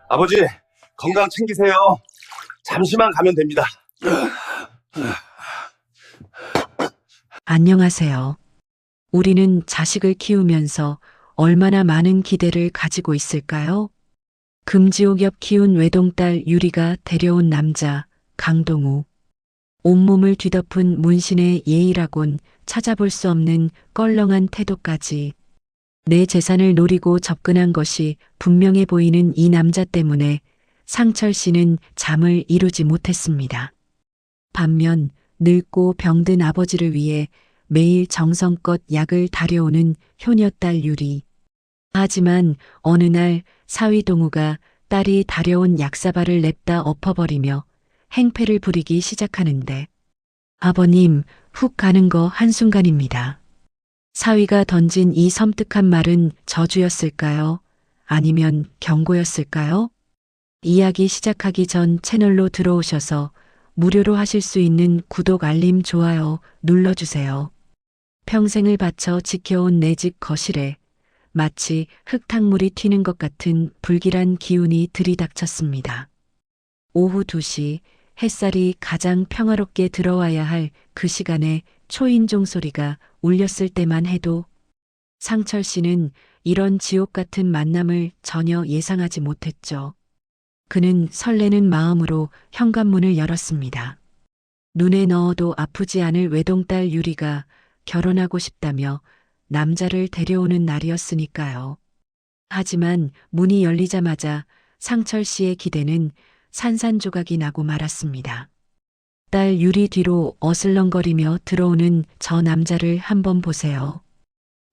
아버지, 건강 챙기세요. 잠시만 가면 됩니다. 안녕하세요. 우리는 자식을 키우면서 얼마나 많은 기대를 가지고 있을까요? 금지옥 옆 키운 외동딸 유리가 데려온 남자 강동우. 온몸을 뒤덮은 문신의 예의라곤 찾아볼 수 없는 껄렁한 태도까지. 내 재산을 노리고 접근한 것이 분명해 보이는 이 남자 때문에 상철 씨는 잠을 이루지 못했습니다. 반면 늙고 병든 아버지를 위해 매일 정성껏 약을 다려오는 효녀딸 유리. 하지만 어느 날 사위동우가 딸이 다려온 약사발을 냅다 엎어버리며 행패를 부리기 시작하는데 아버님 훅 가는 거 한순간입니다. 사위가 던진 이 섬뜩한 말은 저주였을까요? 아니면 경고였을까요? 이야기 시작하기 전 채널로 들어오셔서 무료로 하실 수 있는 구독, 알림, 좋아요 눌러주세요. 평생을 바쳐 지켜온 내 집 거실에 마치 흙탕물이 튀는 것 같은 불길한 기운이 들이닥쳤습니다. 오후 2시 햇살이 가장 평화롭게 들어와야 할 그 시간에 초인종 소리가 울렸을 때만 해도 상철 씨는 이런 지옥 같은 만남을 전혀 예상하지 못했죠. 그는 설레는 마음으로 현관문을 열었습니다. 눈에 넣어도 아프지 않을 외동딸 유리가 결혼하고 싶다며 남자를 데려오는 날이었으니까요. 하지만 문이 열리자마자 상철 씨의 기대는 산산조각이 나고 말았습니다. 딸 유리 뒤로 어슬렁거리며 들어오는 저 남자를 한번 보세요.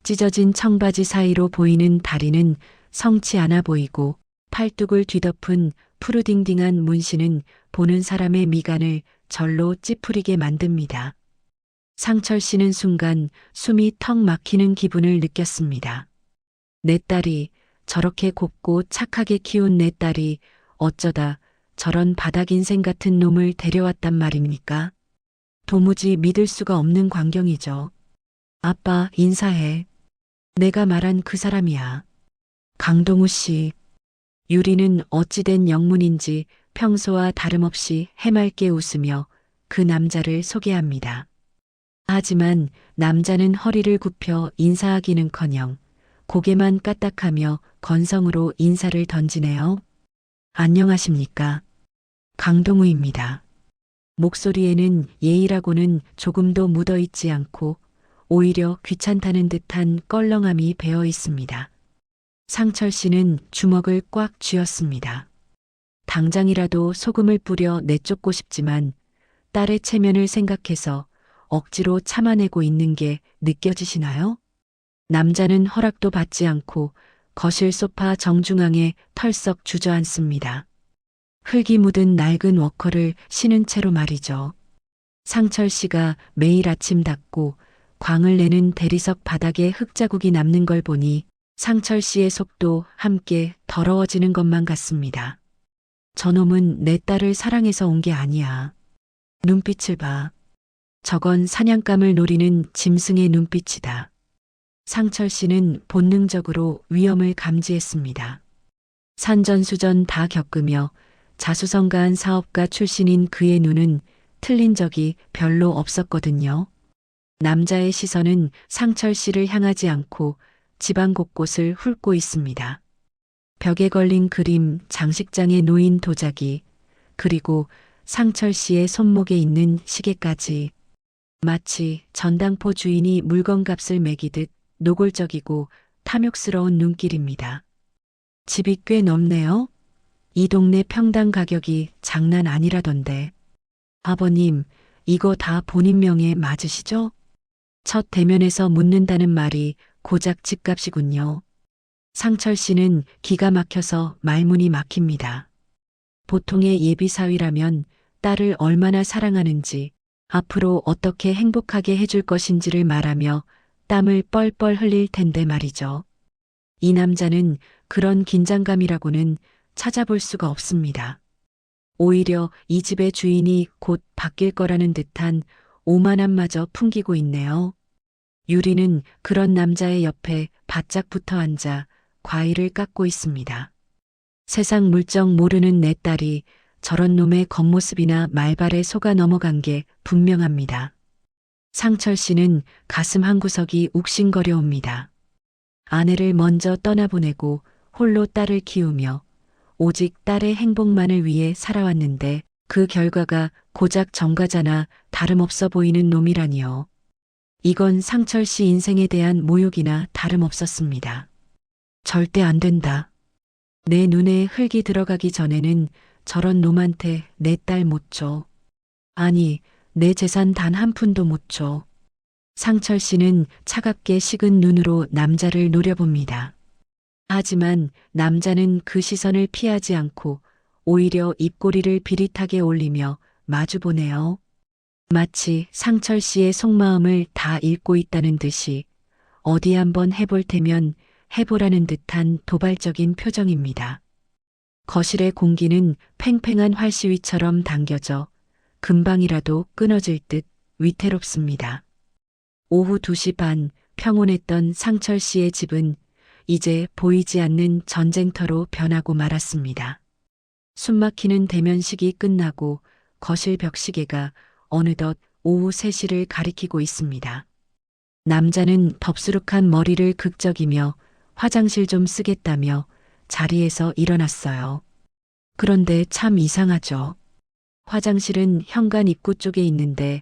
찢어진 청바지 사이로 보이는 다리는 성치 않아 보이고 팔뚝을 뒤덮은 푸르딩딩한 문신은 보는 사람의 미간을 절로 찌푸리게 만듭니다. 상철 씨는 순간 숨이 턱 막히는 기분을 느꼈습니다. 내 딸이, 저렇게 곱고 착하게 키운 내 딸이 어쩌다 저런 바닥 인생 같은 놈을 데려왔단 말입니까? 도무지 믿을 수가 없는 광경이죠. 아빠, 인사해. 내가 말한 그 사람이야. 강동우 씨. 유리는 어찌된 영문인지 평소와 다름없이 해맑게 웃으며 그 남자를 소개합니다. 하지만 남자는 허리를 굽혀 인사하기는커녕 고개만 까딱하며 건성으로 인사를 던지네요. 안녕하십니까. 강동우입니다. 목소리에는 예의라고는 조금도 묻어 있지 않고 오히려 귀찮다는 듯한 껄렁함이 배어 있습니다. 상철 씨는 주먹을 꽉 쥐었습니다. 당장이라도 소금을 뿌려 내쫓고 싶지만 딸의 체면을 생각해서 억지로 참아내고 있는 게 느껴지시나요? 남자는 허락도 받지 않고 거실 소파 정중앙에 털썩 주저앉습니다. 흙이 묻은 낡은 워커를 신은 채로 말이죠. 상철 씨가 매일 아침 닦고 광을 내는 대리석 바닥에 흙자국이 남는 걸 보니 상철 씨의 속도 함께 더러워지는 것만 같습니다. 저놈은 내 딸을 사랑해서 온 게 아니야. 눈빛을 봐. 저건 사냥감을 노리는 짐승의 눈빛이다. 상철 씨는 본능적으로 위험을 감지했습니다. 산전수전 다 겪으며 자수성가한 사업가 출신인 그의 눈은 틀린 적이 별로 없었거든요. 남자의 시선은 상철 씨를 향하지 않고 집안 곳곳을 훑고 있습니다. 벽에 걸린 그림, 장식장에 놓인 도자기, 그리고 상철 씨의 손목에 있는 시계까지. 마치 전당포 주인이 물건값을 매기듯 노골적이고 탐욕스러운 눈길입니다. 집이 꽤 넓네요. 이 동네 평당 가격이 장난 아니라던데. 아버님, 이거 다 본인 명에 맞으시죠? 첫 대면에서 묻는다는 말이 고작 집값이군요. 상철 씨는 기가 막혀서 말문이 막힙니다. 보통의 예비 사위라면 딸을 얼마나 사랑하는지, 앞으로 어떻게 행복하게 해줄 것인지를 말하며 땀을 뻘뻘 흘릴 텐데 말이죠. 이 남자는 그런 긴장감이라고는 찾아볼 수가 없습니다. 오히려 이 집의 주인이 곧 바뀔 거라는 듯한 오만함마저 풍기고 있네요. 유리는 그런 남자의 옆에 바짝 붙어 앉아 과일을 깎고 있습니다. 세상 물정 모르는 내 딸이 저런 놈의 겉모습이나 말발에 속아 넘어간 게 분명합니다. 상철 씨는 가슴 한구석이 욱신거려 옵니다. 아내를 먼저 떠나보내고 홀로 딸을 키우며 오직 딸의 행복만을 위해 살아왔는데 그 결과가 고작 정과자나 다름없어 보이는 놈이라니요. 이건 상철 씨 인생에 대한 모욕이나 다름없었습니다. 절대 안 된다. 내 눈에 흙이 들어가기 전에는 저런 놈한테 내 딸 못 줘. 아니, 내 재산 단 한 푼도 못 줘. 상철 씨는 차갑게 식은 눈으로 남자를 노려봅니다. 하지만 남자는 그 시선을 피하지 않고 오히려 입꼬리를 비릿하게 올리며 마주보네요. 마치 상철 씨의 속마음을 다 읽고 있다는 듯이 어디 한번 해볼 테면 해보라는 듯한 도발적인 표정입니다. 거실의 공기는 팽팽한 활시위처럼 당겨져 금방이라도 끊어질 듯 위태롭습니다. 오후 2시 반 평온했던 상철 씨의 집은 이제 보이지 않는 전쟁터로 변하고 말았습니다. 숨막히는 대면식이 끝나고 거실 벽시계가 어느덧 오후 3시를 가리키고 있습니다. 남자는 덥수룩한 머리를 극적이며 화장실 좀 쓰겠다며 자리에서 일어났어요. 그런데 참 이상하죠. 화장실은 현관 입구 쪽에 있는데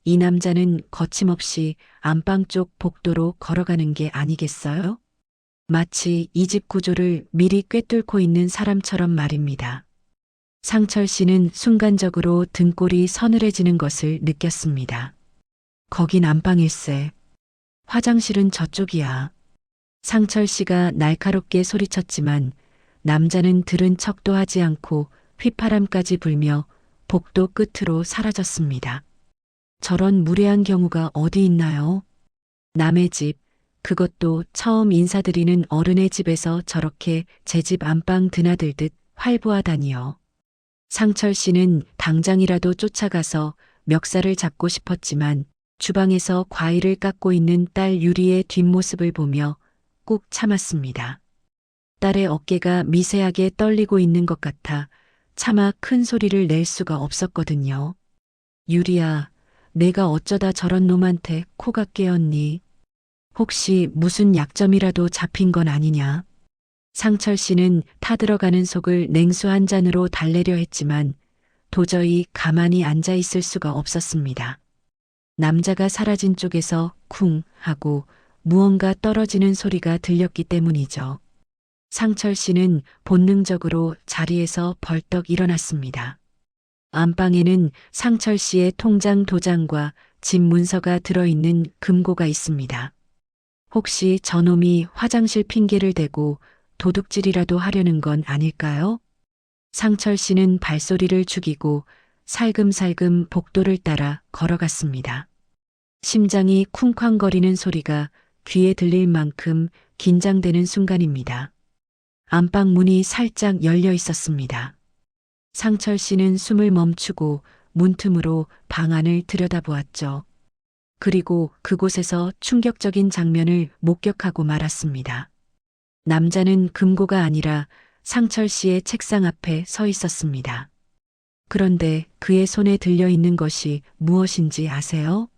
이 남자는 거침없이 안방 쪽 복도로 걸어가는 게 아니겠어요? 마치 이 집 구조를 미리 꿰뚫고 있는 사람처럼 말입니다. 상철 씨는 순간적으로 등골이 서늘해지는 것을 느꼈습니다. 거긴 안방일세. 화장실은 저쪽이야. 상철 씨가 날카롭게 소리쳤지만 남자는 들은 척도 하지 않고 휘파람까지 불며 복도 끝으로 사라졌습니다. 저런 무례한 경우가 어디 있나요? 남의 집, 그것도 처음 인사드리는 어른의 집에서 저렇게 제 집 안방 드나들듯 활보하다니요. 상철 씨는 당장이라도 쫓아가서 멱살을 잡고 싶었지만 주방에서 과일을 깎고 있는 딸 유리의 뒷모습을 보며 꾹 참았습니다. 딸의 어깨가 미세하게 떨리고 있는 것 같아 차마 큰 소리를 낼 수가 없었거든요. 유리야, 내가 어쩌다 저런 놈한테 코가 깨었니? 혹시 무슨 약점이라도 잡힌 건 아니냐? 상철 씨는 타들어가는 속을 냉수 한 잔으로 달래려 했지만 도저히 가만히 앉아 있을 수가 없었습니다. 남자가 사라진 쪽에서 쿵 하고 무언가 떨어지는 소리가 들렸기 때문이죠. 상철 씨는 본능적으로 자리에서 벌떡 일어났습니다. 안방에는 상철 씨의 통장 도장과 집 문서가 들어있는 금고가 있습니다. 혹시 저놈이 화장실 핑계를 대고 도둑질이라도 하려는 건 아닐까요? 상철 씨는 발소리를 죽이고 살금살금 복도를 따라 걸어갔습니다. 심장이 쿵쾅거리는 소리가 귀에 들릴 만큼 긴장되는 순간입니다. 안방 문이 살짝 열려 있었습니다. 상철 씨는 숨을 멈추고 문틈으로 방 안을 들여다보았죠. 그리고 그곳에서 충격적인 장면을 목격하고 말았습니다. 남자는 금고가 아니라 상철 씨의 책상 앞에 서 있었습니다. 그런데 그의 손에 들려 있는 것이 무엇인지 아세요?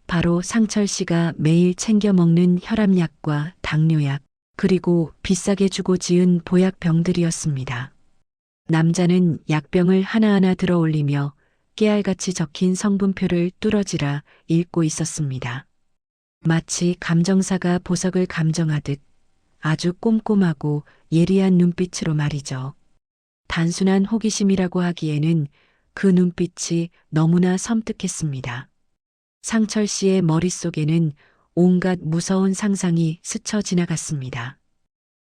바로 상철 씨가 매일 챙겨 먹는 혈압약과 당뇨약, 그리고 비싸게 주고 지은 보약병들이었습니다. 남자는 약병을 하나하나 들어 올리며 깨알같이 적힌 성분표를 뚫어지라 읽고 있었습니다. 마치 감정사가 보석을 감정하듯 아주 꼼꼼하고 예리한 눈빛으로 말이죠. 단순한 호기심이라고 하기에는 그 눈빛이 너무나 섬뜩했습니다. 상철 씨의 머릿속에는 온갖 무서운 상상이 스쳐 지나갔습니다.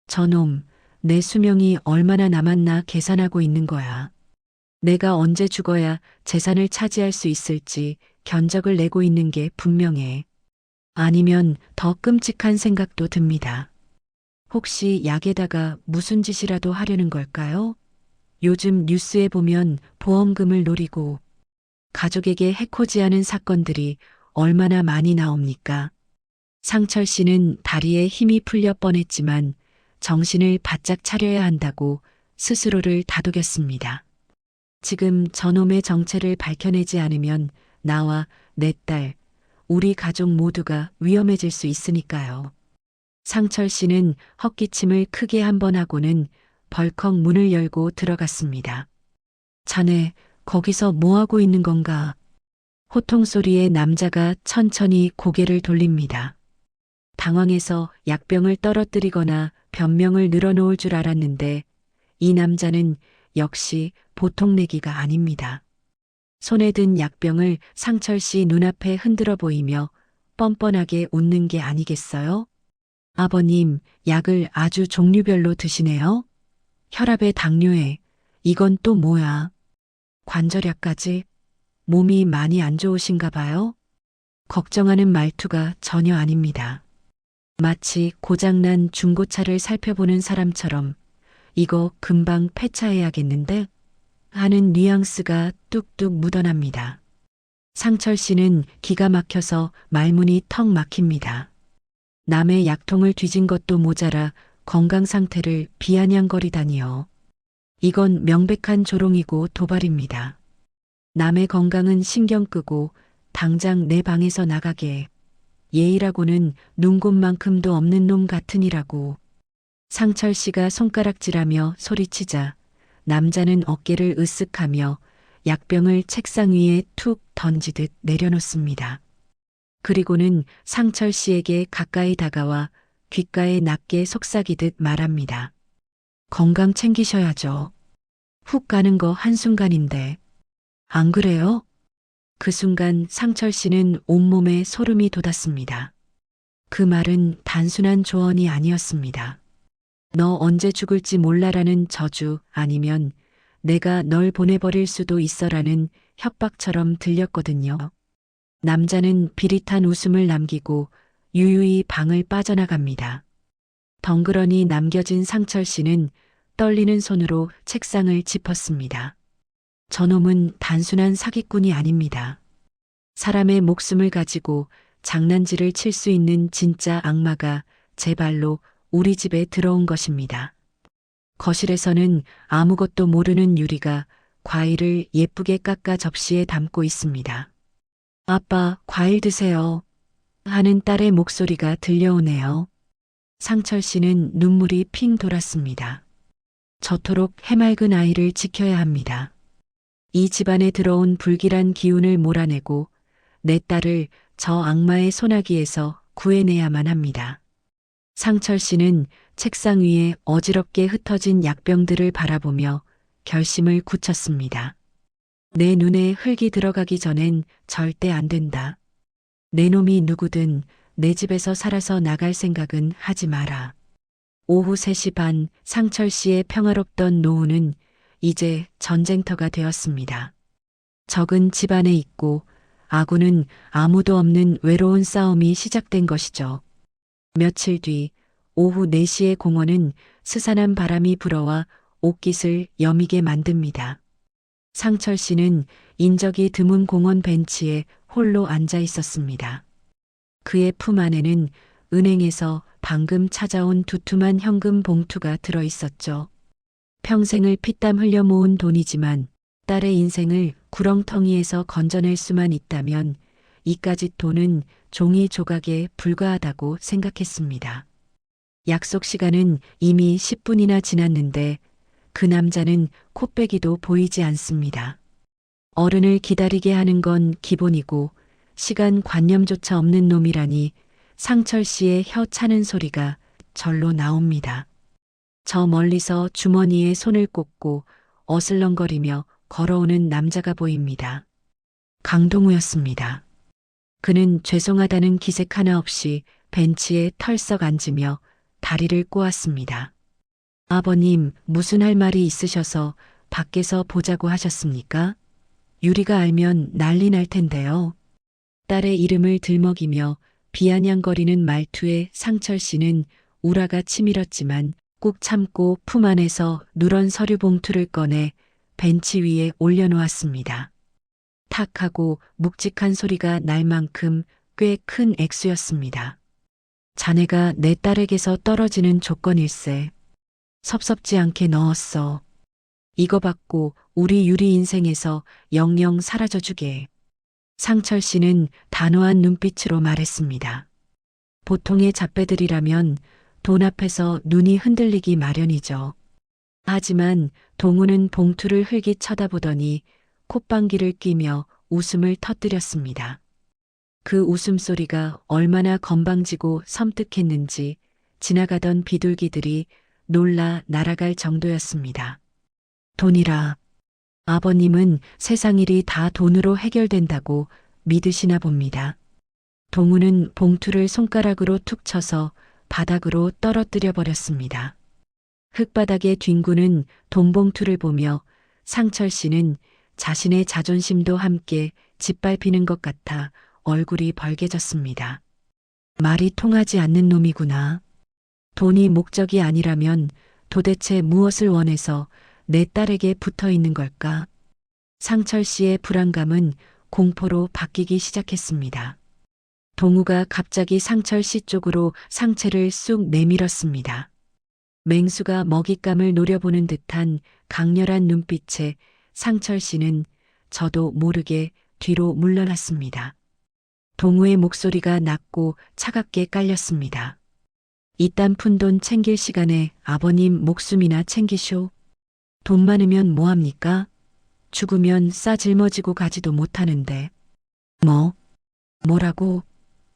저놈, 내 수명이 얼마나 남았나 계산하고 있는 거야. 내가 언제 죽어야 재산을 차지할 수 있을지 견적을 내고 있는 게 분명해. 아니면 더 끔찍한 생각도 듭니다. 혹시 약에다가 무슨 짓이라도 하려는 걸까요? 요즘 뉴스에 보면 보험금을 노리고 가족에게 해코지하는 사건들이 얼마나 많이 나옵니까? 상철 씨는 다리에 힘이 풀려 뻔했지만 정신을 바짝 차려야 한다고 스스로를 다독였습니다. 지금 저놈의 정체를 밝혀내지 않으면 나와 내 딸, 우리 가족 모두가 위험해질 수 있으니까요. 상철 씨는 헛기침을 크게 한 번 하고는 벌컥 문을 열고 들어갔습니다. 자네, 거기서 뭐 하고 있는 건가? 호통 소리에 남자가 천천히 고개를 돌립니다. 당황해서 약병을 떨어뜨리거나 변명을 늘어놓을 줄 알았는데 이 남자는 역시 보통 내기가 아닙니다. 손에 든 약병을 상철 씨 눈앞에 흔들어 보이며 뻔뻔하게 웃는 게 아니겠어요? 아버님, 약을 아주 종류별로 드시네요? 혈압에 당뇨에, 이건 또 뭐야? 관절약까지? 몸이 많이 안 좋으신가 봐요? 걱정하는 말투가 전혀 아닙니다. 마치 고장난 중고차를 살펴보는 사람처럼 이거 금방 폐차해야겠는데? 하는 뉘앙스가 뚝뚝 묻어납니다. 상철 씨는 기가 막혀서 말문이 턱 막힙니다. 남의 약통을 뒤진 것도 모자라 건강 상태를 비아냥거리다니요. 이건 명백한 조롱이고 도발입니다. 남의 건강은 신경 끄고 당장 내 방에서 나가게. 예의라고는 눈곱만큼도 없는 놈 같으니라고. 상철 씨가 손가락질하며 소리치자 남자는 어깨를 으쓱하며 약병을 책상 위에 툭 던지듯 내려놓습니다. 그리고는 상철 씨에게 가까이 다가와 귓가에 낮게 속삭이듯 말합니다. 건강 챙기셔야죠. 훅 가는 거 한순간인데. 안 그래요? 그 순간 상철 씨는 온몸에 소름이 돋았습니다. 그 말은 단순한 조언이 아니었습니다. 너 언제 죽을지 몰라라는 저주 아니면 내가 널 보내버릴 수도 있어라는 협박처럼 들렸거든요. 남자는 비릿한 웃음을 남기고 유유히 방을 빠져나갑니다. 덩그러니 남겨진 상철 씨는 떨리는 손으로 책상을 짚었습니다. 저놈은 단순한 사기꾼이 아닙니다. 사람의 목숨을 가지고 장난질을 칠 수 있는 진짜 악마가 제 발로 우리 집에 들어온 것입니다. 거실에서는 아무것도 모르는 유리가 과일을 예쁘게 깎아 접시에 담고 있습니다. 아빠, 과일 드세요. 하는 딸의 목소리가 들려오네요. 상철 씨는 눈물이 핑 돌았습니다. 저토록 해맑은 아이를 지켜야 합니다. 이 집안에 들어온 불길한 기운을 몰아내고 내 딸을 저 악마의 소나기에서 구해내야만 합니다. 상철 씨는 책상 위에 어지럽게 흩어진 약병들을 바라보며 결심을 굳혔습니다. 내 눈에 흙이 들어가기 전엔 절대 안 된다. 내 놈이 누구든 내 집에서 살아서 나갈 생각은 하지 마라. 오후 3시 반 상철 씨의 평화롭던 노후는 이제 전쟁터가 되었습니다. 적은 집안에 있고 아군은 아무도 없는 외로운 싸움이 시작된 것이죠. 며칠 뒤 오후 4시의 공원은 스산한 바람이 불어와 옷깃을 여미게 만듭니다. 상철 씨는 인적이 드문 공원 벤치에 홀로 앉아 있었습니다. 그의 품 안에는 은행에서 방금 찾아온 두툼한 현금 봉투가 들어 있었죠. 평생을 피땀 흘려 모은 돈이지만 딸의 인생을 구렁텅이에서 건져낼 수만 있다면 이까짓 돈은 종이 조각에 불과하다고 생각했습니다. 약속 시간은 이미 10분이나 지났는데 그 남자는 코빼기도 보이지 않습니다. 어른을 기다리게 하는 건 기본이고 시간 관념조차 없는 놈이라니 상철 씨의 혀 차는 소리가 절로 나옵니다. 저 멀리서 주머니에 손을 꽂고 어슬렁거리며 걸어오는 남자가 보입니다. 강동우였습니다. 그는 죄송하다는 기색 하나 없이 벤치에 털썩 앉으며 다리를 꼬았습니다. 아버님, 무슨 할 말이 있으셔서 밖에서 보자고 하셨습니까? 유리가 알면 난리 날 텐데요. 딸의 이름을 들먹이며 비아냥거리는 말투에 상철 씨는 우라가 치밀었지만 꾹 참고 품 안에서 누런 서류 봉투를 꺼내 벤치 위에 올려놓았습니다. 탁 하고 묵직한 소리가 날 만큼 꽤 큰 액수였습니다. 자네가 내 딸에게서 떨어지는 조건일세. 섭섭지 않게 넣었어. 이거 받고 우리 유리 인생에서 영영 사라져 주게. 상철 씨는 단호한 눈빛으로 말했습니다. 보통의 잡배들이라면 돈 앞에서 눈이 흔들리기 마련이죠. 하지만 동우는 봉투를 흘깃 쳐다보더니 콧방귀를 뀌며 웃음을 터뜨렸습니다. 그 웃음소리가 얼마나 건방지고 섬뜩했는지 지나가던 비둘기들이 놀라 날아갈 정도였습니다. 돈이라. 아버님은 세상 일이 다 돈으로 해결된다고 믿으시나 봅니다. 동우는 봉투를 손가락으로 툭 쳐서 바닥으로 떨어뜨려 버렸습니다. 흙바닥에 뒹구는 돈봉투를 보며 상철 씨는 자신의 자존심도 함께 짓밟히는 것 같아 얼굴이 벌개졌습니다. 말이 통하지 않는 놈이구나. 돈이 목적이 아니라면 도대체 무엇을 원해서 내 딸에게 붙어 있는 걸까? 상철 씨의 불안감은 공포로 바뀌기 시작했습니다. 동우가 갑자기 상철 씨 쪽으로 상체를 쑥 내밀었습니다. 맹수가 먹잇감을 노려보는 듯한 강렬한 눈빛에 상철 씨는 저도 모르게 뒤로 물러났습니다. 동우의 목소리가 낮고 차갑게 깔렸습니다. 이딴 푼돈 챙길 시간에 아버님 목숨이나 챙기쇼. 돈 많으면 뭐합니까? 죽으면 싸 짊어지고 가지도 못하는데. 뭐라고?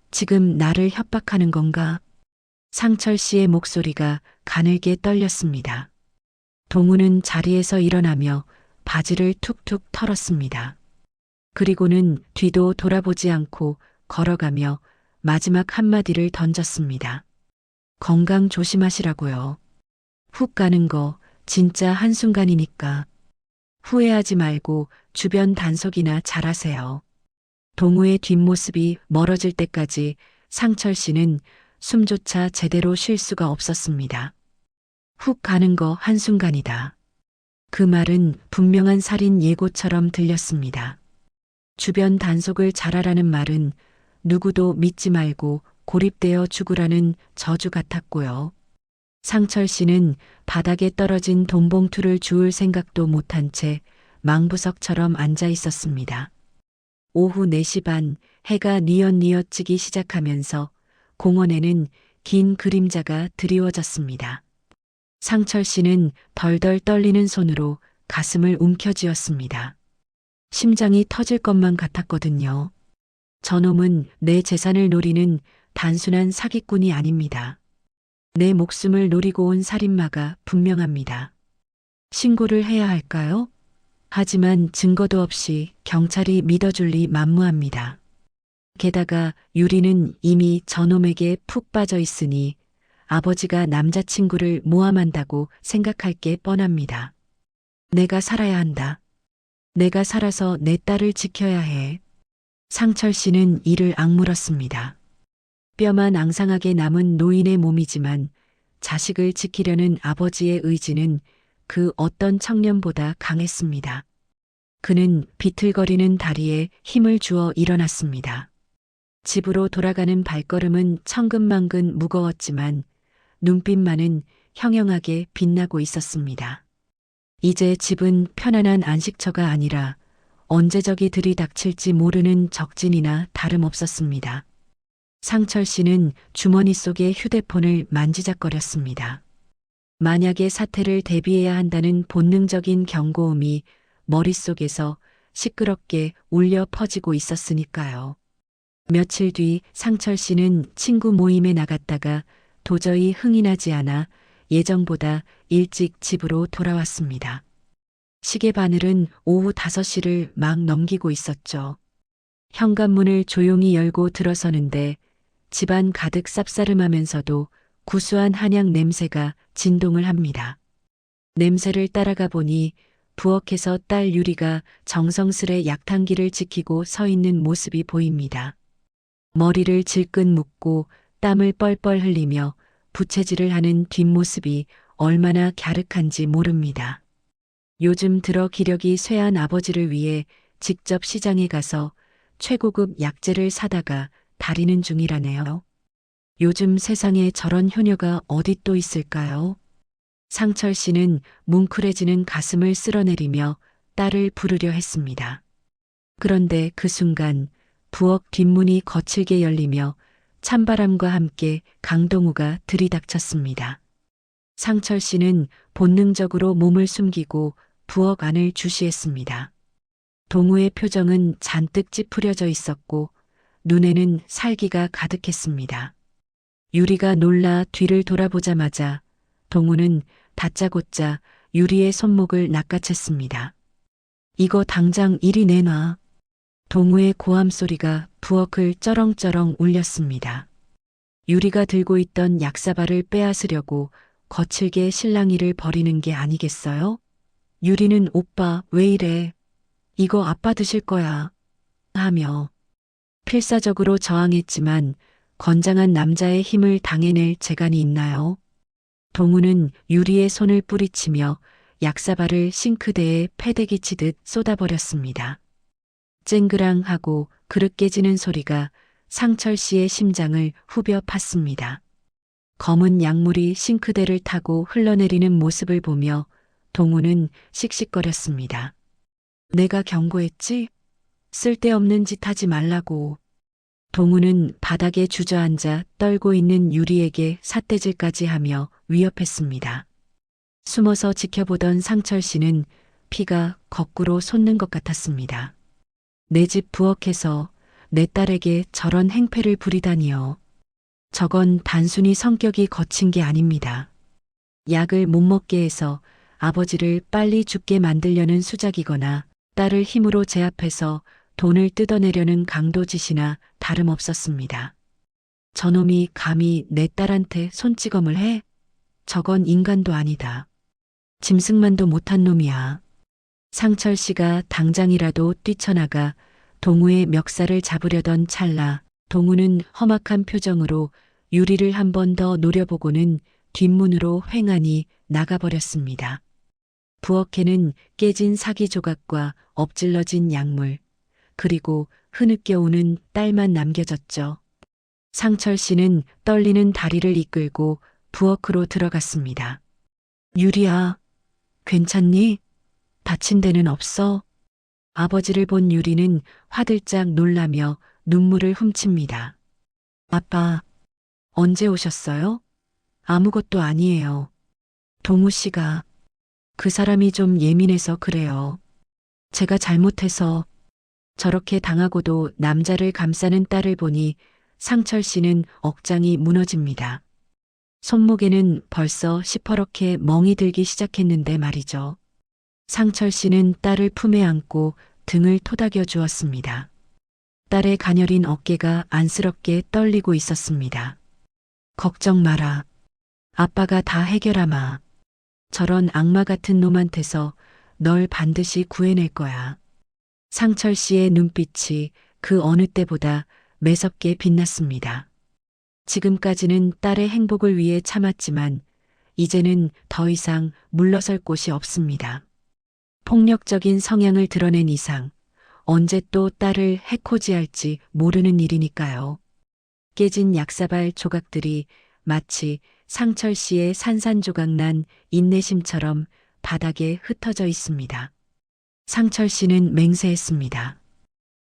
지금 나를 협박하는 건가? 상철 씨의 목소리가 가늘게 떨렸습니다. 동우는 자리에서 일어나며 바지를 툭툭 털었습니다. 그리고는 뒤도 돌아보지 않고 걸어가며 마지막 한마디를 던졌습니다. 건강 조심하시라고요. 훅 가는 거 진짜 한순간이니까. 후회하지 말고 주변 단속이나 잘하세요. 동우의 뒷모습이 멀어질 때까지 상철 씨는 숨조차 제대로 쉴 수가 없었습니다. 훅 가는 거 한순간이다. 그 말은 분명한 살인 예고처럼 들렸습니다. 주변 단속을 잘하라는 말은 누구도 믿지 말고 고립되어 죽으라는 저주 같았고요. 상철 씨는 바닥에 떨어진 돈봉투를 주울 생각도 못한 채 망부석처럼 앉아 있었습니다. 오후 4시 반 해가 뉘엿뉘엿 지기 시작하면서 공원에는 긴 그림자가 드리워졌습니다. 상철 씨는 덜덜 떨리는 손으로 가슴을 움켜쥐었습니다. 심장이 터질 것만 같았거든요. 저놈은 내 재산을 노리는 단순한 사기꾼이 아닙니다. 내 목숨을 노리고 온 살인마가 분명합니다. 신고를 해야 할까요? 하지만 증거도 없이 경찰이 믿어줄 리 만무합니다. 게다가 유리는 이미 저놈에게 푹 빠져 있으니 아버지가 남자친구를 모함한다고 생각할 게 뻔합니다. 내가 살아야 한다. 내가 살아서 내 딸을 지켜야 해. 상철 씨는 이를 악물었습니다. 뼈만 앙상하게 남은 노인의 몸이지만 자식을 지키려는 아버지의 의지는 그 어떤 청년보다 강했습니다. 그는 비틀거리는 다리에 힘을 주어 일어났습니다. 집으로 돌아가는 발걸음은 천근만근 무거웠지만 눈빛만은 형형하게 빛나고 있었습니다. 이제 집은 편안한 안식처가 아니라 언제 적이 들이닥칠지 모르는 적진이나 다름없었습니다. 상철 씨는 주머니 속의 휴대폰을 만지작거렸습니다. 만약의 사태를 대비해야 한다는 본능적인 경고음이 머릿속에서 시끄럽게 울려 퍼지고 있었으니까요. 며칠 뒤 상철 씨는 친구 모임에 나갔다가 도저히 흥이 나지 않아 예정보다 일찍 집으로 돌아왔습니다. 시계 바늘은 오후 5시를 막 넘기고 있었죠. 현관문을 조용히 열고 들어서는데 집안 가득 쌉싸름하면서도 구수한 한약 냄새가 진동을 합니다. 냄새를 따라가 보니 부엌에서 딸 유리가 정성스레 약탕기를 지키고 서 있는 모습이 보입니다. 머리를 질끈 묶고 땀을 뻘뻘 흘리며 부채질을 하는 뒷모습이 얼마나 갸륵한지 모릅니다. 요즘 들어 기력이 쇠한 아버지를 위해 직접 시장에 가서 최고급 약재를 사다가 다리는 중이라네요. 요즘 세상에 저런 효녀가 어디 또 있을까요? 상철 씨는 뭉클해지는 가슴을 쓸어내리며 딸을 부르려 했습니다. 그런데 그 순간 부엌 뒷문이 거칠게 열리며 찬바람과 함께 강동우가 들이닥쳤습니다. 상철 씨는 본능적으로 몸을 숨기고 부엌 안을 주시했습니다. 동우의 표정은 잔뜩 찌푸려져 있었고 눈에는 살기가 가득했습니다. 유리가 놀라 뒤를 돌아보자마자 동우는 다짜고짜 유리의 손목을 낚아챘습니다. 이거 당장 이리 내놔. 동우의 고함 소리가 부엌을 쩌렁쩌렁 울렸습니다. 유리가 들고 있던 약사발을 빼앗으려고 거칠게 실랑이를 벌이는 게 아니겠어요? 유리는 오빠 왜 이래? 이거 아빠 드실 거야. 하며 필사적으로 저항했지만 건장한 남자의 힘을 당해낼 재간이 있나요? 동우는 유리의 손을 뿌리치며 약사발을 싱크대에 패대기 치듯 쏟아버렸습니다. 쨍그랑하고 그릇 깨지는 소리가 상철 씨의 심장을 후벼 팠습니다. 검은 약물이 싱크대를 타고 흘러내리는 모습을 보며 동우는 씩씩거렸습니다. 내가 경고했지? 쓸데없는 짓 하지 말라고. 동우는 바닥에 주저앉아 떨고 있는 유리에게 삿대질까지 하며 위협했습니다. 숨어서 지켜보던 상철 씨는 피가 거꾸로 솟는 것 같았습니다. 내 집 부엌에서 내 딸에게 저런 행패를 부리다니요. 저건 단순히 성격이 거친 게 아닙니다. 약을 못 먹게 해서 아버지를 빨리 죽게 만들려는 수작이거나 딸을 힘으로 제압해서 돈을 뜯어내려는 강도짓이나 다름없었습니다. 저놈이 감히 내 딸한테 손찌검을 해? 저건 인간도 아니다. 짐승만도 못한 놈이야. 상철 씨가 당장이라도 뛰쳐나가 동우의 멱살을 잡으려던 찰나 동우는 험악한 표정으로 유리를 한 번 더 노려보고는 뒷문으로 횡하니 나가버렸습니다. 부엌에는 깨진 사기 조각과 엎질러진 약물, 그리고 흐느껴 오는 딸만 남겨졌죠. 상철 씨는 떨리는 다리를 이끌고 부엌으로 들어갔습니다. 유리야, 괜찮니? 다친 데는 없어? 아버지를 본 유리는 화들짝 놀라며 눈물을 훔칩니다. 아빠, 언제 오셨어요? 아무것도 아니에요. 동우 씨가 그 사람이 좀 예민해서 그래요. 제가 잘못해서 저렇게 당하고도 남자를 감싸는 딸을 보니 상철 씨는 억장이 무너집니다. 손목에는 벌써 시퍼렇게 멍이 들기 시작했는데 말이죠. 상철 씨는 딸을 품에 안고 등을 토닥여 주었습니다. 딸의 가녀린 어깨가 안쓰럽게 떨리고 있었습니다. 걱정 마라. 아빠가 다 해결하마. 저런 악마 같은 놈한테서 널 반드시 구해낼 거야. 상철 씨의 눈빛이 그 어느 때보다 매섭게 빛났습니다. 지금까지는 딸의 행복을 위해 참았지만 이제는 더 이상 물러설 곳이 없습니다. 폭력적인 성향을 드러낸 이상 언제 또 딸을 해코지할지 모르는 일이니까요. 깨진 약사발 조각들이 마치 상철 씨의 산산조각난 인내심처럼 바닥에 흩어져 있습니다. 상철 씨는 맹세했습니다.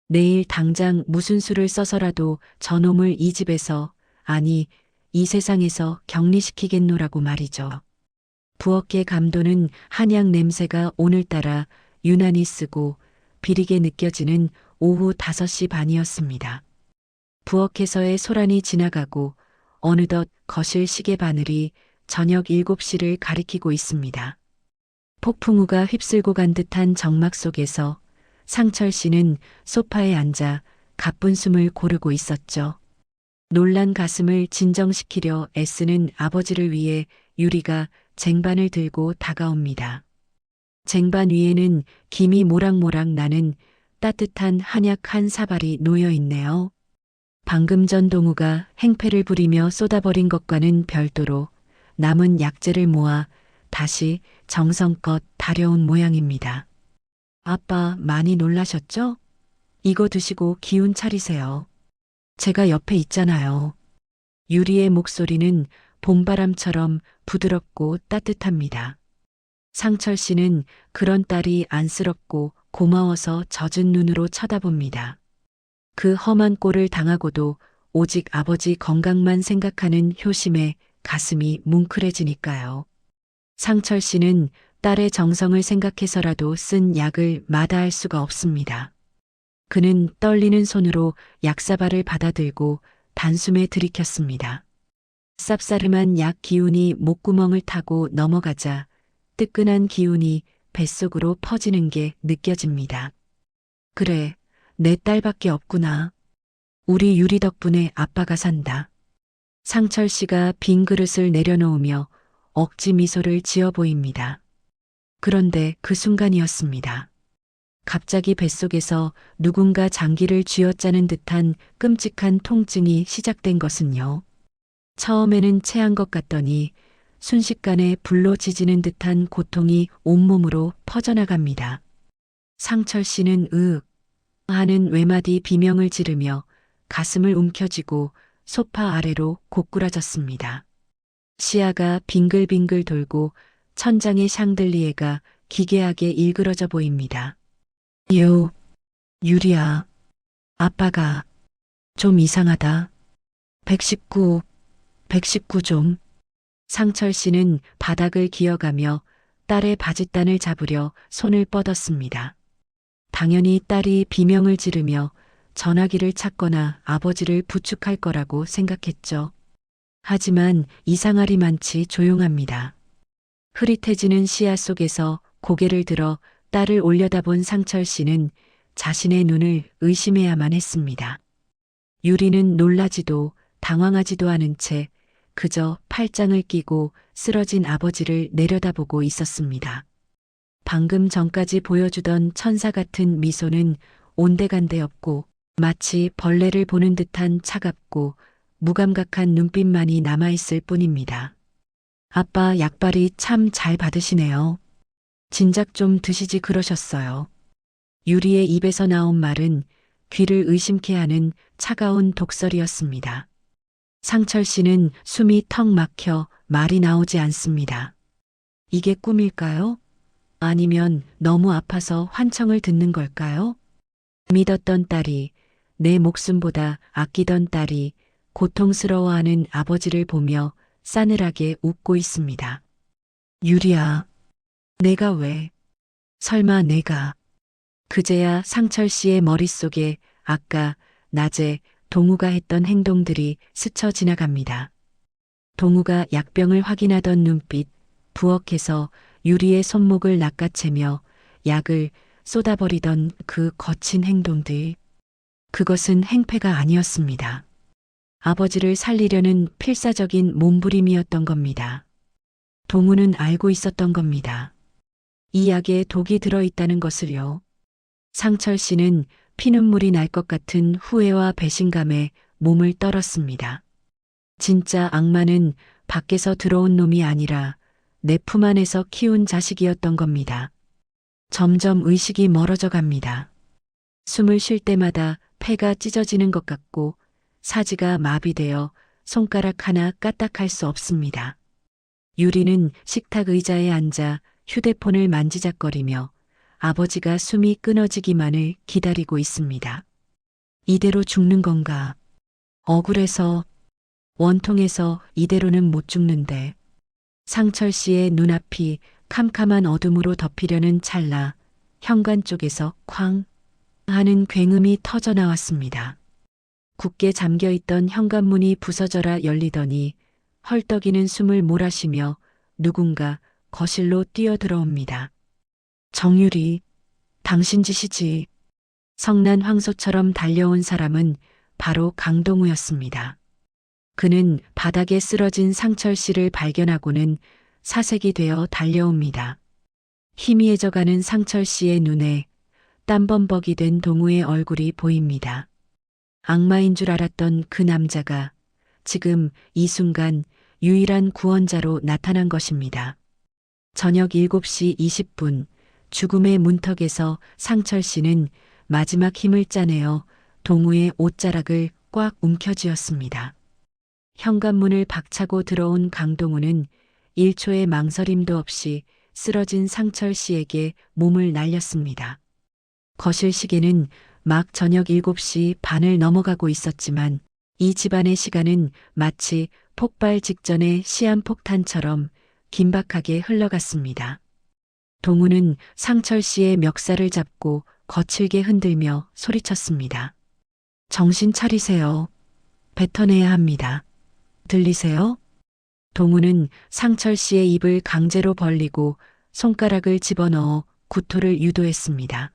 내일 당장 무슨 수를 써서라도 저놈을 이 집에서, 아니 이 세상에서 격리시키겠노라고 말이죠. 부엌의 감도는 한약 냄새가 오늘따라 유난히 쓰고 비리게 느껴지는 오후 5시 반이었습니다. 부엌에서의 소란이 지나가고 어느덧 거실 시계 바늘이 저녁 7시를 가리키고 있습니다. 폭풍우가 휩쓸고 간 듯한 정막 속에서 상철 씨는 소파에 앉아 가쁜 숨을 고르고 있었죠. 놀란 가슴을 진정시키려 애쓰는 아버지를 위해 유리가 쟁반을 들고 다가옵니다. 쟁반 위에는 김이 모락모락 나는 따뜻한 한약 한 사발이 놓여 있네요. 방금 전 동우가 행패를 부리며 쏟아버린 것과는 별도로 남은 약재를 모아 다시 정성껏 다려온 모양입니다. 아빠 많이 놀라셨죠? 이거 드시고 기운 차리세요. 제가 옆에 있잖아요. 유리의 목소리는 봄바람처럼 부드럽고 따뜻합니다. 상철 씨는 그런 딸이 안쓰럽고 고마워서 젖은 눈으로 쳐다봅니다. 그 험한 꼴을 당하고도 오직 아버지 건강만 생각하는 효심에 가슴이 뭉클해지니까요. 상철 씨는 딸의 정성을 생각해서라도 쓴 약을 마다할 수가 없습니다. 그는 떨리는 손으로 약사발을 받아들고 단숨에 들이켰습니다. 쌉싸름한 약 기운이 목구멍을 타고 넘어가자 뜨끈한 기운이 뱃속으로 퍼지는 게 느껴집니다. 그래, 내 딸밖에 없구나. 우리 유리 덕분에 아빠가 산다. 상철 씨가 빈 그릇을 내려놓으며 억지 미소를 지어 보입니다. 그런데 그 순간이었습니다. 갑자기 뱃속에서 누군가 장기를 쥐어짜는 듯한 끔찍한 통증이 시작된 것은요. 처음에는 체한 것 같더니 순식간에 불로 지지는 듯한 고통이 온몸으로 퍼져나갑니다. 상철 씨는 으윽 하는 외마디 비명을 지르며 가슴을 움켜쥐고 소파 아래로 고꾸라졌습니다. 시야가 빙글빙글 돌고 천장의 샹들리에가 기괴하게 일그러져 보입니다. 유리야. 아빠가 좀 이상하다. 119 좀. 상철 씨는 바닥을 기어가며 딸의 바짓단을 잡으려 손을 뻗었습니다. 당연히 딸이 비명을 지르며 전화기를 찾거나 아버지를 부축할 거라고 생각했죠. 하지만 이상하리만치 조용합니다. 흐릿해지는 시야 속에서 고개를 들어 딸을 올려다본 상철 씨는 자신의 눈을 의심해야만 했습니다. 유리는 놀라지도 당황하지도 않은 채 그저 팔짱을 끼고 쓰러진 아버지를 내려다보고 있었습니다. 방금 전까지 보여주던 천사 같은 미소는 온데간데 없고 마치 벌레를 보는 듯한 차갑고 무감각한 눈빛만이 남아있을 뿐입니다. 아빠 약발이 참 잘 받으시네요. 진작 좀 드시지 그러셨어요. 유리의 입에서 나온 말은 귀를 의심케 하는 차가운 독설이었습니다. 상철 씨는 숨이 턱 막혀 말이 나오지 않습니다. 이게 꿈일까요? 아니면 너무 아파서 환청을 듣는 걸까요? 믿었던 딸이, 내 목숨보다 아끼던 딸이 고통스러워하는 아버지를 보며 싸늘하게 웃고 있습니다. 유리야, 내가 왜? 설마 내가? 그제야 상철 씨의 머릿속에 아까 낮에 동우가 했던 행동들이 스쳐 지나갑니다. 동우가 약병을 확인하던 눈빛, 부엌에서 유리의 손목을 낚아채며 약을 쏟아버리던 그 거친 행동들. 그것은 행패가 아니었습니다. 아버지를 살리려는 필사적인 몸부림이었던 겁니다. 동우는 알고 있었던 겁니다. 이 약에 독이 들어있다는 것을요. 상철 씨는 피눈물이 날 것 같은 후회와 배신감에 몸을 떨었습니다. 진짜 악마는 밖에서 들어온 놈이 아니라 내 품 안에서 키운 자식이었던 겁니다. 점점 의식이 멀어져 갑니다. 숨을 쉴 때마다 폐가 찢어지는 것 같고 사지가 마비되어 손가락 하나 까딱할 수 없습니다. 유리는 식탁 의자에 앉아 휴대폰을 만지작거리며 아버지가 숨이 끊어지기만을 기다리고 있습니다. 이대로 죽는 건가? 억울해서, 원통해서 이대로는 못 죽는데. 상철 씨의 눈앞이 캄캄한 어둠으로 덮이려는 찰나 현관 쪽에서 쾅 하는 굉음이 터져 나왔습니다. 굳게 잠겨있던 현관문이 부서져라 열리더니 헐떡이는 숨을 몰아쉬며 누군가 거실로 뛰어들어옵니다. 정유리, 당신 짓이지. 성난 황소처럼 달려온 사람은 바로 강동우였습니다. 그는 바닥에 쓰러진 상철 씨를 발견하고는 사색이 되어 달려옵니다. 희미해져가는 상철 씨의 눈에 땀범벅이 된 동우의 얼굴이 보입니다. 악마인 줄 알았던 그 남자가 지금 이 순간 유일한 구원자로 나타난 것입니다. 저녁 7시 20분 죽음의 문턱에서 상철 씨는 마지막 힘을 짜내어 동우의 옷자락을 꽉 움켜쥐었습니다. 현관문을 박차고 들어온 강동우는 1초의 망설임도 없이 쓰러진 상철 씨에게 몸을 날렸습니다. 거실 시계는 막 저녁 7시 반을 넘어가고 있었지만 이 집안의 시간은 마치 폭발 직전의 시한폭탄처럼 긴박하게 흘러갔습니다. 동우는 상철 씨의 멱살을 잡고 거칠게 흔들며 소리쳤습니다. 정신 차리세요. 뱉어내야 합니다. 들리세요? 동우는 상철 씨의 입을 강제로 벌리고 손가락을 집어넣어 구토를 유도했습니다.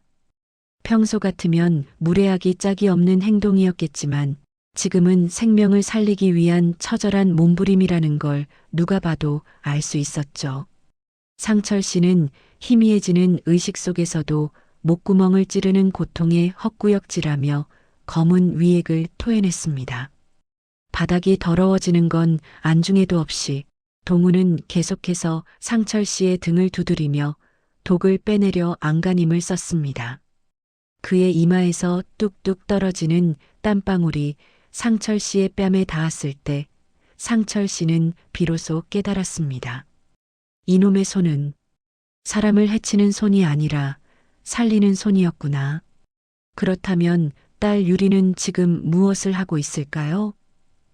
평소 같으면 무례하기 짝이 없는 행동이었겠지만 지금은 생명을 살리기 위한 처절한 몸부림이라는 걸 누가 봐도 알 수 있었죠. 상철 씨는 희미해지는 의식 속에서도 목구멍을 찌르는 고통에 헛구역질하며 검은 위액을 토해냈습니다. 바닥이 더러워지는 건 안중에도 없이 동우는 계속해서 상철 씨의 등을 두드리며 독을 빼내려 안간힘을 썼습니다. 그의 이마에서 뚝뚝 떨어지는 땀방울이 상철 씨의 뺨에 닿았을 때 상철 씨는 비로소 깨달았습니다. 이놈의 손은 사람을 해치는 손이 아니라 살리는 손이었구나. 그렇다면 딸 유리는 지금 무엇을 하고 있을까요?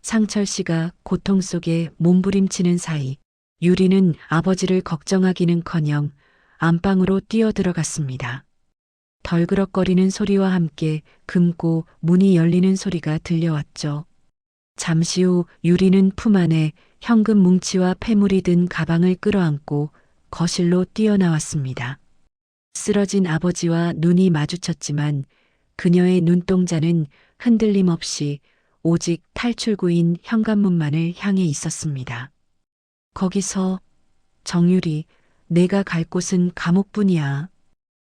상철 씨가 고통 속에 몸부림치는 사이 유리는 아버지를 걱정하기는커녕 안방으로 뛰어들어갔습니다. 덜그럭거리는 소리와 함께 금고 문이 열리는 소리가 들려왔죠. 잠시 후 유리는 품 안에 현금 뭉치와 폐물이 든 가방을 끌어안고 거실로 뛰어나왔습니다. 쓰러진 아버지와 눈이 마주쳤지만 그녀의 눈동자는 흔들림 없이 오직 탈출구인 현관문만을 향해 있었습니다. 거기서 정유리, 내가 갈 곳은 감옥뿐이야.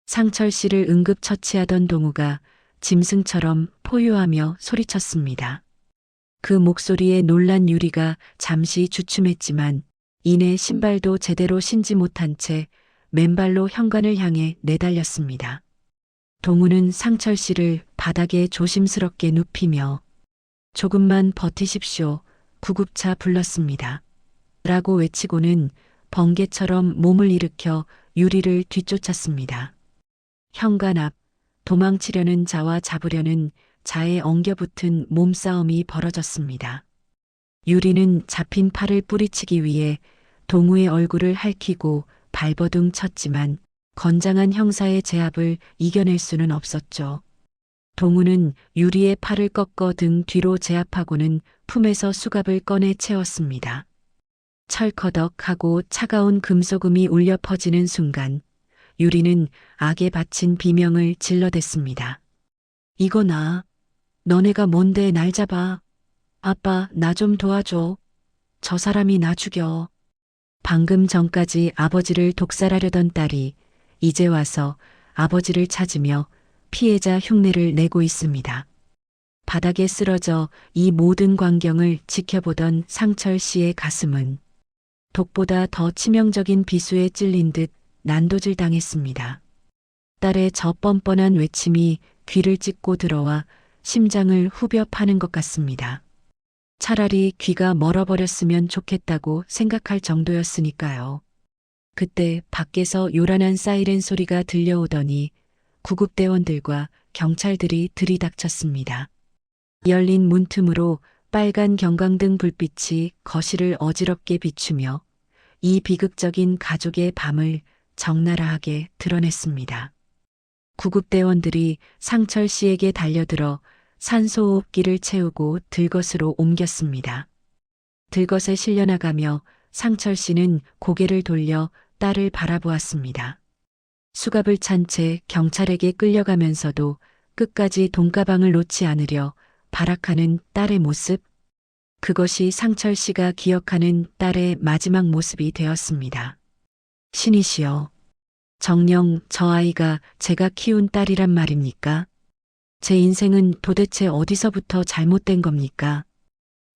상철 씨를 응급처치하던 동우가 짐승처럼 포효하며 소리쳤습니다. 그 목소리에 놀란 유리가 잠시 주춤했지만 이내 신발도 제대로 신지 못한 채 맨발로 현관을 향해 내달렸습니다. 동우는 상철 씨를 바닥에 조심스럽게 눕히며 조금만 버티십시오. 구급차 불렀습니다. 라고 외치고는 번개처럼 몸을 일으켜 유리를 뒤쫓았습니다. 현관 앞 도망치려는 자와 잡으려는 자의 엉겨붙은 몸싸움이 벌어졌습니다. 유리는 잡힌 팔을 뿌리치기 위해 동우의 얼굴을 핥히고 발버둥 쳤지만 건장한 형사의 제압을 이겨낼 수는 없었죠. 동우는 유리의 팔을 꺾어 등 뒤로 제압하고는 품에서 수갑을 꺼내 채웠습니다. 철커덕 하고 차가운 금소금이 울려 퍼지는 순간 유리는 악에 바친 비명을 질러댔습니다. 이거나 너네가 뭔데 날 잡아. 아빠 나 좀 도와줘. 저 사람이 나 죽여. 방금 전까지 아버지를 독살하려던 딸이 이제 와서 아버지를 찾으며 피해자 흉내를 내고 있습니다. 바닥에 쓰러져 이 모든 광경을 지켜보던 상철 씨의 가슴은 독보다 더 치명적인 비수에 찔린 듯 난도질 당했습니다. 딸의 저 뻔뻔한 외침이 귀를 찢고 들어와 심장을 후벼 파는 것 같습니다. 차라리 귀가 멀어버렸으면 좋겠다고 생각할 정도였으니까요. 그때 밖에서 요란한 사이렌 소리가 들려오더니 구급대원들과 경찰들이 들이닥쳤습니다. 열린 문틈으로 빨간 경광등 불빛이 거실을 어지럽게 비추며 이 비극적인 가족의 밤을 적나라하게 드러냈습니다. 구급대원들이 상철 씨에게 달려들어 산소호흡기를 채우고 들것으로 옮겼습니다. 들것에 실려나가며 상철 씨는 고개를 돌려 딸을 바라보았습니다. 수갑을 찬 채 경찰에게 끌려가면서도 끝까지 돈가방을 놓지 않으려 발악하는 딸의 모습, 그것이 상철 씨가 기억하는 딸의 마지막 모습이 되었습니다. 신이시여, 정녕 저 아이가 제가 키운 딸이란 말입니까? 제 인생은 도대체 어디서부터 잘못된 겁니까?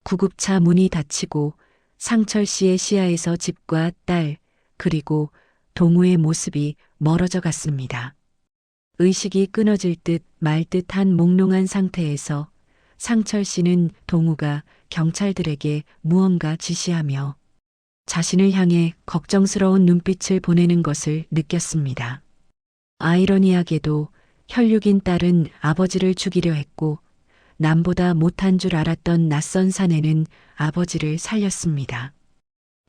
구급차 문이 닫히고 상철 씨의 시야에서 집과 딸, 그리고 동우의 모습이 멀어져 갔습니다. 의식이 끊어질 듯 말 듯한 몽롱한 상태에서 상철 씨는 동우가 경찰들에게 무언가 지시하며 자신을 향해 걱정스러운 눈빛을 보내는 것을 느꼈습니다. 아이러니하게도 혈육인 딸은 아버지를 죽이려 했고 남보다 못한 줄 알았던 낯선 사내는 아버지를 살렸습니다.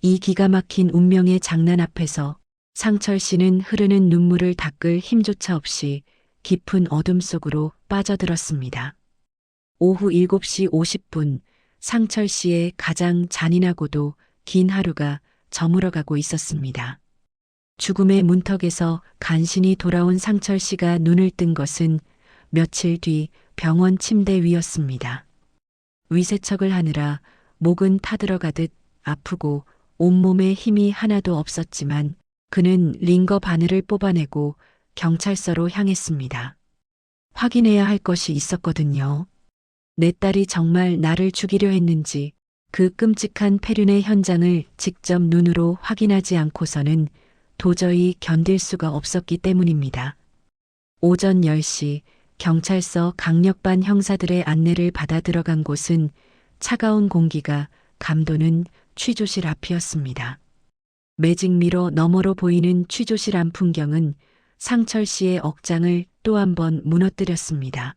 이 기가 막힌 운명의 장난 앞에서 상철 씨는 흐르는 눈물을 닦을 힘조차 없이 깊은 어둠 속으로 빠져들었습니다. 오후 7시 50분 상철 씨의 가장 잔인하고도 긴 하루가 저물어가고 있었습니다. 죽음의 문턱에서 간신히 돌아온 상철 씨가 눈을 뜬 것은 며칠 뒤 병원 침대 위였습니다. 위세척을 하느라 목은 타들어가듯 아프고 온몸에 힘이 하나도 없었지만 그는 링거 바늘을 뽑아내고 경찰서로 향했습니다. 확인해야 할 것이 있었거든요. 내 딸이 정말 나를 죽이려 했는지 그 끔찍한 폐륜의 현장을 직접 눈으로 확인하지 않고서는 도저히 견딜 수가 없었기 때문입니다. 오전 10시 경찰서 강력반 형사들의 안내를 받아 들어간 곳은 차가운 공기가 감도는 취조실 앞이었습니다. 매직미러 너머로 보이는 취조실 안 풍경은 상철 씨의 억장을 또 한 번 무너뜨렸습니다.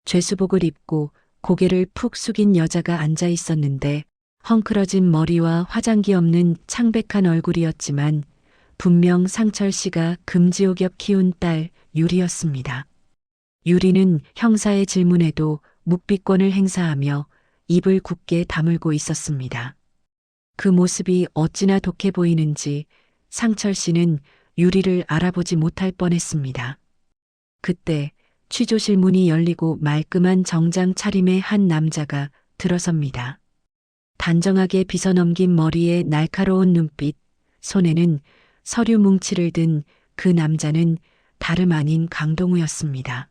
죄수복을 입고 고개를 푹 숙인 여자가 앉아 있었는데 헝클어진 머리와 화장기 없는 창백한 얼굴이었지만 분명 상철 씨가 금지옥엽 키운 딸 유리였습니다. 유리는 형사의 질문에도 묵비권을 행사하며 입을 굳게 다물고 있었습니다. 그 모습이 어찌나 독해 보이는지 상철 씨는 유리를 알아보지 못할 뻔했습니다. 그때 취조실 문이 열리고 말끔한 정장 차림의 한 남자가 들어섭니다. 단정하게 빗어넘긴 머리에 날카로운 눈빛, 손에는 서류 뭉치를 든 그 남자는 다름 아닌 강동우였습니다.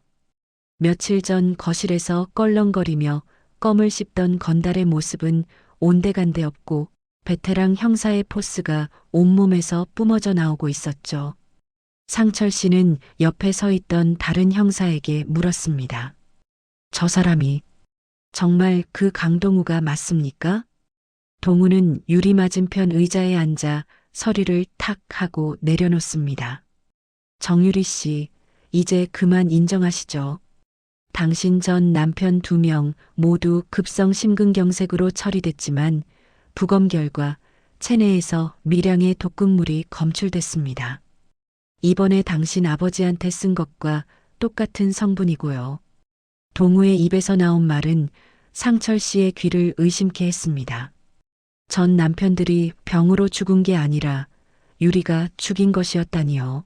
며칠 전 거실에서 껄렁거리며 껌을 씹던 건달의 모습은 온데간데 없고 베테랑 형사의 포스가 온몸에서 뿜어져 나오고 있었죠. 상철 씨는 옆에 서 있던 다른 형사에게 물었습니다. 저 사람이 정말 그 강동우가 맞습니까? 동우는 유리 맞은편 의자에 앉아 서류를 탁 하고 내려놓습니다. 정유리 씨, 이제 그만 인정하시죠. 당신 전 남편 2명 모두 급성 심근경색으로 처리됐지만 부검 결과 체내에서 미량의 독극물이 검출됐습니다. 이번에 당신 아버지한테 쓴 것과 똑같은 성분이고요. 동우의 입에서 나온 말은 상철 씨의 귀를 의심케 했습니다. 전 남편들이 병으로 죽은 게 아니라 유리가 죽인 것이었다니요.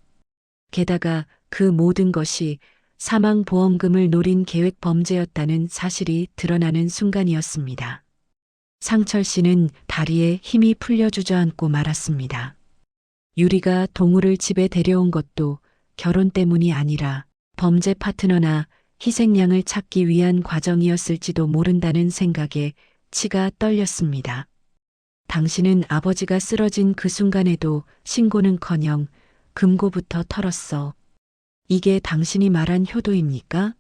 게다가 그 모든 것이 사망보험금을 노린 계획 범죄였다는 사실이 드러나는 순간이었습니다. 상철 씨는 다리에 힘이 풀려 주저앉고 말았습니다. 유리가 동우를 집에 데려온 것도 결혼 때문이 아니라 범죄 파트너나 희생양을 찾기 위한 과정이었을지도 모른다는 생각에 치가 떨렸습니다. 당신은 아버지가 쓰러진 그 순간에도 신고는커녕 금고부터 털었어. 이게 당신이 말한 효도입니까?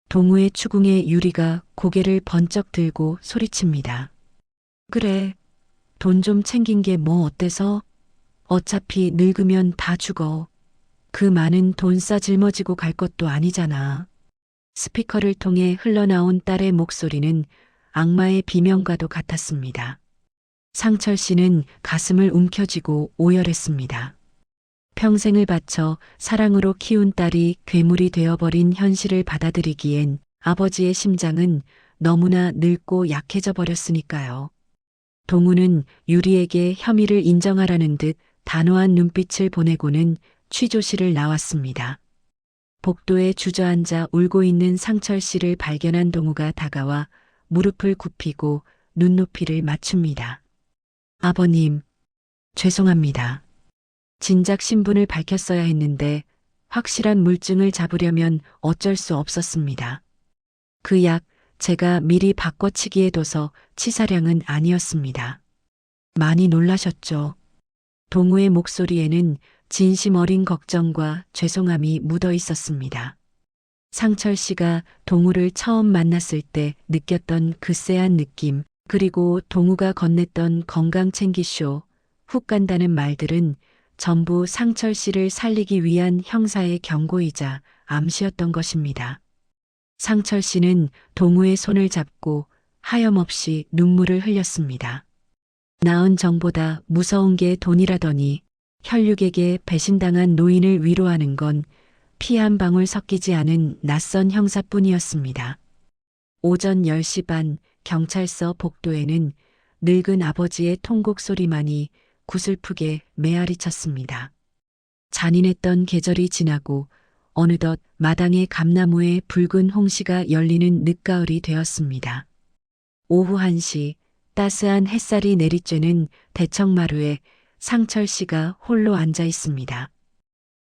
동우의 추궁에 유리가 고개를 번쩍 들고 소리칩니다. 그래, 돈 좀 챙긴 게 뭐 어때서? 어차피 늙으면 다 죽어. 그 많은 돈 싸 짊어지고 갈 것도 아니잖아. 스피커를 통해 흘러나온 딸의 목소리는 악마의 비명과도 같았습니다. 상철 씨는 가슴을 움켜쥐고 오열했습니다. 평생을 바쳐 사랑으로 키운 딸이 괴물이 되어버린 현실을 받아들이기엔 아버지의 심장은 너무나 늙고 약해져 버렸으니까요. 동우는 유리에게 혐의를 인정하라는 듯 단호한 눈빛을 보내고는 취조실을 나왔습니다. 복도에 주저앉아 울고 있는 상철 씨를 발견한 동우가 다가와 무릎을 굽히고 눈높이를 맞춥니다. 아버님, 죄송합니다. 진작 신분을 밝혔어야 했는데 확실한 물증을 잡으려면 어쩔 수 없었습니다. 그 약 제가 미리 바꿔치기해 둬서 치사량은 아니었습니다. 많이 놀라셨죠? 동우의 목소리에는 진심 어린 걱정과 죄송함이 묻어 있었습니다. 상철 씨가 동우를 처음 만났을 때 느꼈던 그 쎄한 느낌, 그리고 동우가 건넸던 건강 챙기쇼, 훅 간다는 말들은 전부 상철 씨를 살리기 위한 형사의 경고이자 암시였던 것입니다. 상철 씨는 동우의 손을 잡고 하염없이 눈물을 흘렸습니다. 나은 정보다 무서운 게 돈이라더니 혈육에게 배신당한 노인을 위로하는 건 피 한 방울 섞이지 않은 낯선 형사뿐이었습니다. 오전 10시 반 경찰서 복도에는 늙은 아버지의 통곡 소리만이 구슬프게 메아리 쳤습니다. 잔인했던 계절이 지나고 어느덧 마당의 감나무에 붉은 홍시가 열리는 늦가을이 되었습니다. 오후 1시 따스한 햇살이 내리쬐는 대청마루에 상철 씨가 홀로 앉아 있습니다.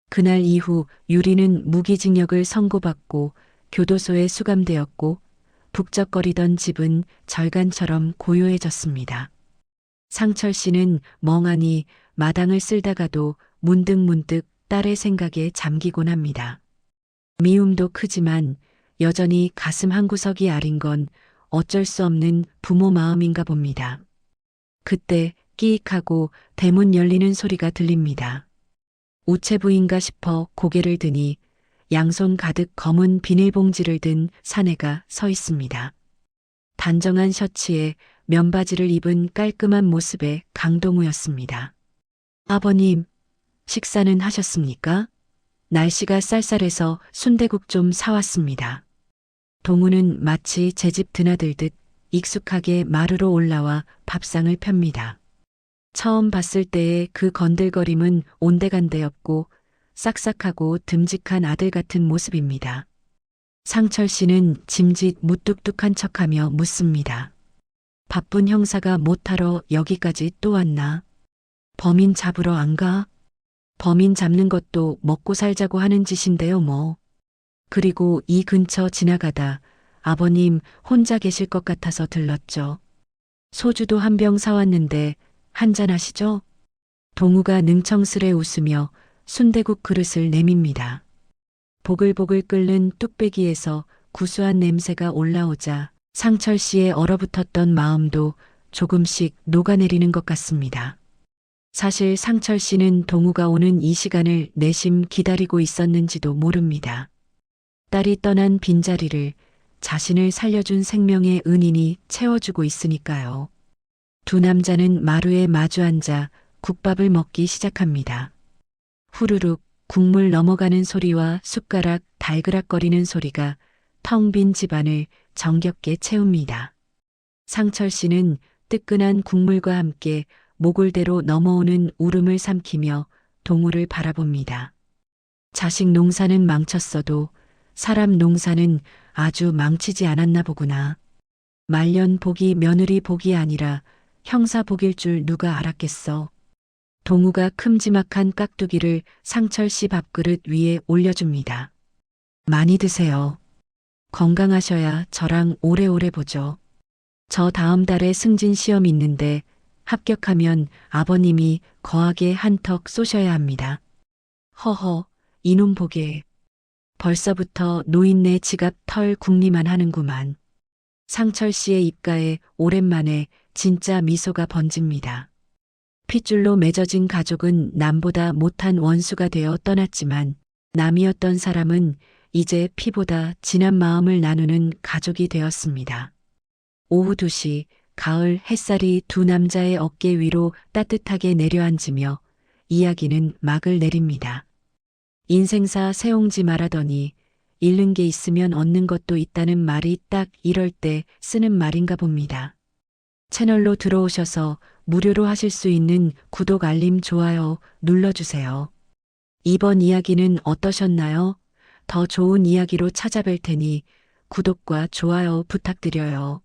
그날 이후 유리는 무기징역을 선고받고 교도소에 수감되었고 북적거리던 집은 절간처럼 고요해졌습니다. 상철 씨는 멍하니 마당을 쓸다가도 문득문득 딸의 생각에 잠기곤 합니다. 미움도 크지만 여전히 가슴 한구석이 아린 건 어쩔 수 없는 부모 마음인가 봅니다. 그때 끼익하고 대문 열리는 소리가 들립니다. 우체부인가 싶어 고개를 드니 양손 가득 검은 비닐봉지를 든 사내가 서 있습니다. 단정한 셔츠에 면바지를 입은 깔끔한 모습의 강동우였습니다. 아버님, 식사는 하셨습니까? 날씨가 쌀쌀해서 순대국 좀 사왔습니다. 동우는 마치 제 집 드나들듯 익숙하게 마루로 올라와 밥상을 펴니다. 처음 봤을 때의 그 건들거림은 온데간데없고 싹싹하고 듬직한 아들 같은 모습입니다. 상철 씨는 짐짓 무뚝뚝한 척하며 묻습니다. 바쁜 형사가 못하러 여기까지 또 왔나? 범인 잡으러 안 가? 범인 잡는 것도 먹고 살자고 하는 짓인데요, 뭐. 그리고 이 근처 지나가다 아버님 혼자 계실 것 같아서 들렀죠. 소주도 한 병 사왔는데 한잔 하시죠? 동우가 능청스레 웃으며 순대국 그릇을 내밉니다. 보글보글 끓는 뚝배기에서 구수한 냄새가 올라오자 상철 씨의 얼어붙었던 마음도 조금씩 녹아내리는 것 같습니다. 사실 상철 씨는 동우가 오는 이 시간을 내심 기다리고 있었는지도 모릅니다. 딸이 떠난 빈자리를 자신을 살려준 생명의 은인이 채워주고 있으니까요. 두 남자는 마루에 마주 앉아 국밥을 먹기 시작합니다. 후루룩 국물 넘어가는 소리와 숟가락 달그락거리는 소리가 텅 빈 집안을 정겹게 채웁니다. 상철 씨는 뜨끈한 국물과 함께 모골대로 넘어오는 울음을 삼키며 동우를 바라봅니다. 자식 농사는 망쳤어도 사람 농사는 아주 망치지 않았나 보구나. 말년 복이 며느리 복이 아니라 형사 복일 줄 누가 알았겠어. 동우가 큼지막한 깍두기를 상철 씨 밥그릇 위에 올려줍니다. 많이 드세요. 건강하셔야 저랑 오래오래 보죠. 저 다음 달에 승진 시험 있는데 합격하면 아버님이 거하게 한턱 쏘셔야 합니다. 허허, 이놈 보게. 벌써부터 노인네 지갑 털 궁리만 하는구만. 상철 씨의 입가에 오랜만에 진짜 미소가 번집니다. 핏줄로 맺어진 가족은 남보다 못한 원수가 되어 떠났지만 남이었던 사람은 이제 피보다 진한 마음을 나누는 가족이 되었습니다. 오후 2시 가을 햇살이 두 남자의 어깨 위로 따뜻하게 내려앉으며 이야기는 막을 내립니다. 인생사 세옹지 말하더니 잃는 게 있으면 얻는 것도 있다는 말이 딱 이럴 때 쓰는 말인가 봅니다. 채널로 들어오셔서 무료로 하실 수 있는 구독, 알림, 좋아요 눌러주세요. 이번 이야기는 어떠셨나요? 더 좋은 이야기로 찾아뵐 테니 구독과 좋아요 부탁드려요.